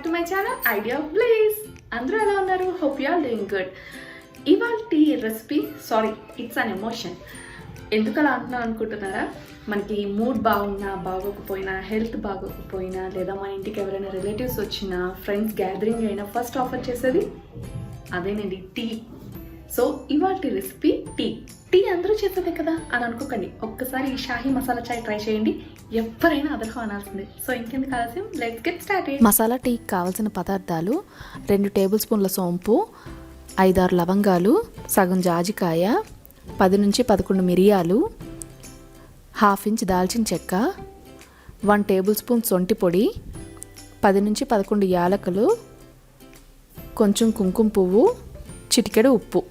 to my channel Idea of Bliss. Andru ela unnaru? Hope you are doing good. Ivalti recipe, sorry, it's an emotion. ఎందుకలా అంటున్నాను అనుకుంటున్నారా? మనకి mood బాగున్నా బాగోకపోయినా, health బాగోకపోయినా, లేదా మన ఇంటికి ఎవరైనా రిలేటివ్స్ వచ్చినా, ఫ్రెండ్స్ గ్యాదరింగ్ అయినా ఫస్ట్ ఆఫర్ చేసేది అదేనండి, టీ. సో ఇవాల్టి రెసిపీ టీ అందరూ చేసేదే కదా అని అనుకోకండి. ఒక్కసారి ఈ షాహీ మసాలా చాయ్ ట్రై చేయండి, ఎవరైనా అదర్హం అనాల్సిందే. సో ఇంకెందుకు ఆలస్యం, లెట్స్ గెట్ స్టార్టెడ్. మసాలా టీకి కావాల్సిన పదార్థాలు: 2 టేబుల్ స్పూన్ల సోంపు, 5-6 లవంగాలు, సగం జాజికాయ, 10 నుంచి 11 మిరియాలు, 1/2 ఇంచ్ దాల్చిన చెక్క, 1 టేబుల్ స్పూన్ సొంటి పొడి, 10 నుంచి 11 యాలకులు, కొంచెం కుంకుమ పువ్వు, చిటికెడు ఉప్పు.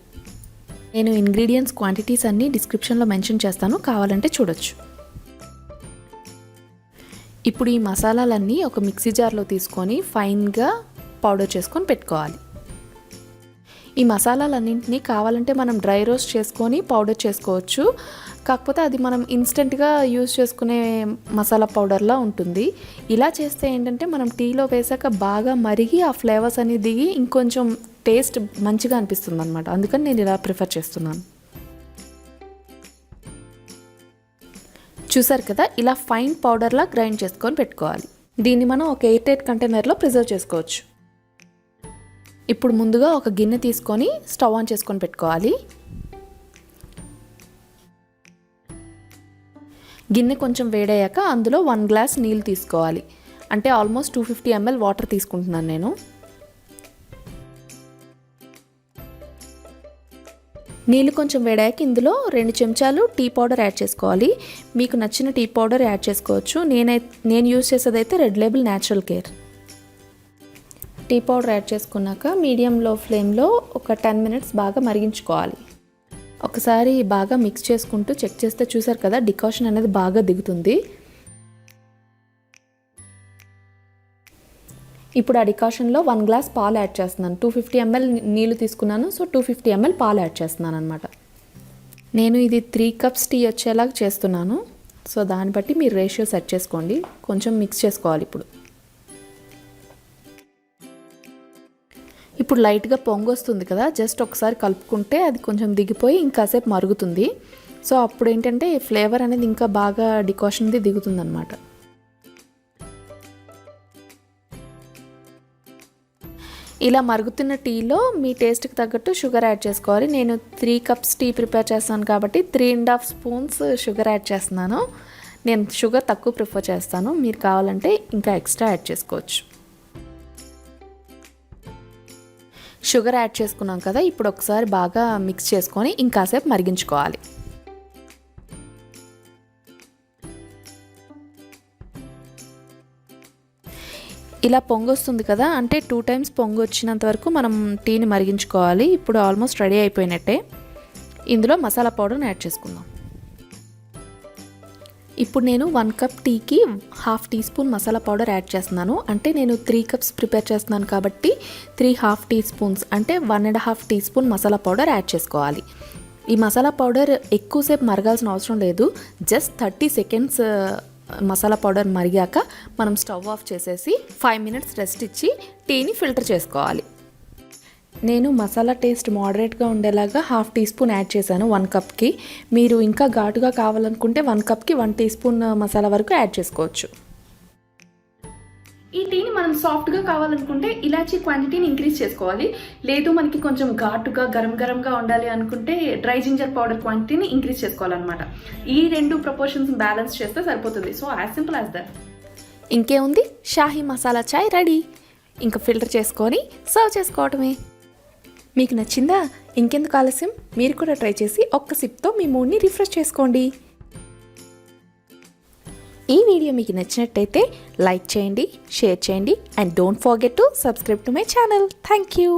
నేను ఇంగ్రీడియంట్స్ క్వాంటిటీస్ అన్నీ డిస్క్రిప్షన్లో మెన్షన్ చేస్తాను, కావాలంటే చూడొచ్చు. ఇప్పుడు ఈ మసాలాలన్నీ ఒక మిక్సీ జార్లో తీసుకొని ఫైన్గా పౌడర్ చేసుకొని పెట్టుకోవాలి. ఈ మసాలాలన్నింటినీ కావాలంటే మనం డ్రై రోస్ట్ చేసుకొని పౌడర్ చేసుకోవచ్చు, కాకపోతే అది మనం ఇన్స్టెంట్గా యూజ్ చేసుకునే మసాలా పౌడర్లా ఉంటుంది. ఇలా చేస్తే ఏంటంటే మనం టీలో వేసాక బాగా మరిగి ఆ ఫ్లేవర్స్ అనేది దిగి ఇంకొంచెం టేస్ట్ మంచిగా అనిపిస్తుంది అనమాట. అందుకని నేను ఇలా ప్రిఫర్ చేస్తున్నాను. చూసారు కదా, ఇలా ఫైన్ పౌడర్లా గ్రైండ్ చేసుకొని పెట్టుకోవాలి. దీన్ని మనం ఒక ఎయిర్ టైట్ కంటైనర్లో ప్రిజర్వ్ చేసుకోవచ్చు. ఇప్పుడు ముందుగా ఒక గిన్నె తీసుకొని స్టవ్ ఆన్ చేసుకొని పెట్టుకోవాలి. గిన్నె కొంచెం వేడయ్యాక అందులో 1 గ్లాస్ నీళ్ళు తీసుకోవాలి. అంటే ఆల్మోస్ట్ 250 ml వాటర్ తీసుకుంటున్నాను నేను. నీళ్ళు కొంచెం వేడాక ఇందులో 2 చెంచాలు టీ పౌడర్ యాడ్ చేసుకోవాలి. మీకు నచ్చిన టీ పౌడర్ యాడ్ చేసుకోవచ్చు. నేను యూజ్ చేసేదైతే red label natural care. Tea powder add చేసుకున్నాక మీడియం-లో ఫ్లేమ్లో ఒక 10 మినిట్స్ బాగా మరిగించుకోవాలి. ఒకసారి బాగా మిక్స్ చేసుకుంటూ చెక్ చేస్తే చూసారు కదా, డికాషన్ అనేది బాగా దిగుతుంది. ఇప్పుడు ఆ డికాషన్లో 1 గ్లాస్ పాలు యాడ్ చేస్తున్నాను. 250 ml నీళ్ళు తీసుకున్నాను, సో 250 ml పాలు యాడ్ చేస్తున్నాను అనమాట. నేను ఇది 3 కప్స్ టీ వచ్చేలాగా చేస్తున్నాను. సో దాన్ని బట్టి మీరు రేషియో సెట్ చేసుకోండి. కొంచెం మిక్స్ చేసుకోవాలి. ఇప్పుడు లైట్గా పొంగు వస్తుంది కదా, జస్ట్ ఒకసారి కలుపుకుంటే అది కొంచెం దిగిపోయి ఇంకాసేపు మరుగుతుంది. సో అప్పుడు ఏంటంటే ఫ్లేవర్ అనేది ఇంకా బాగా డికాషన్ది దిగుతుంది అనమాట. ఇలా మరుగుతున్న టీలో మీ టేస్ట్కి తగ్గట్టు షుగర్ యాడ్ చేసుకోవాలి. నేను 3 కప్స్ టీ ప్రిపేర్ చేస్తాను కాబట్టి 3.5 స్పూన్స్ షుగర్ యాడ్ చేస్తున్నాను. నేను షుగర్ తక్కువ ప్రిఫర్ చేస్తాను, మీరు కావాలంటే ఇంకా ఎక్స్ట్రా యాడ్ చేసుకోవచ్చు. షుగర్ యాడ్ చేసుకున్నాం కదా, ఇప్పుడు ఒకసారి బాగా మిక్స్ చేసుకొని ఇంకాసేపు మరిగించుకోవాలి. ఇలా పొంగు వస్తుంది కదా, అంటే 2 టైమ్స్ పొంగు వచ్చినంత వరకు మనం టీని మరిగించుకోవాలి. ఇప్పుడు ఆల్మోస్ట్ రెడీ అయిపోయినట్టే. ఇందులో మసాలా పౌడర్ని యాడ్ చేసుకుందాం. ఇప్పుడు నేను 1 కప్ టీకి 1/2 tea spoon masala powder add చేస్తున్నాను. అంటే నేను 3 కప్స్ ప్రిపేర్ చేస్తున్నాను కాబట్టి 3 టీ స్పూన్స్ అంటే 1.5 tea spoon masala powder add చేసుకోవాలి. ఈ మసాలా పౌడర్ ఎక్కువసేపు మరగాల్సిన అవసరం లేదు. జస్ట్ 30 సెకండ్స్ మసాలా పౌడర్ మరిగాక మనం స్టవ్ ఆఫ్ చేసేసి 5 మినిట్స్ రెస్ట్ ఇచ్చి టీని ఫిల్టర్ చేసుకోవాలి. నేను మసాలా టేస్ట్ మోడరేట్గా ఉండేలాగా 1/2 టీ స్పూన్ యాడ్ చేశాను 1 కప్కి. మీరు ఇంకా ఘాటుగా కావాలనుకుంటే 1 కప్కి 1 టీ స్పూన్ మసాలా వరకు యాడ్ చేసుకోవచ్చు. ఈ టీని మనం సాఫ్ట్గా కావాలనుకుంటే ఇలాచీ క్వాంటిటీని ఇంక్రీజ్ చేసుకోవాలి. లేదు మనకి కొంచెం ఘాటుగా గరంగా ఉండాలి అనుకుంటే డ్రై జింజర్ పౌడర్ క్వాంటిటీని ఇంక్రీజ్ చేసుకోవాలన్నమాట. ఈ 2 ప్రపోర్షన్స్ బ్యాలెన్స్ చేస్తే సరిపోతుంది. So as simple as that. ఇంకేముంది, షాహీ మసాలా చాయ్ రెడీ. ఇంకా ఫిల్టర్ చేసుకొని సర్వ్ చేసుకోవటమే. మీకు నచ్చిందా? ఇంకెందుకు ఆలస్యం, మీరు కూడా ట్రై చేసి ఒక్క సిప్తో మీ మూడ్ని రిఫ్రెష్ చేసుకోండి. ఈ వీడియో మీకు నచ్చినట్టయితే లైక్ చేయండి, షేర్ చేయండి, and don't forget to subscribe to my channel. Thank you.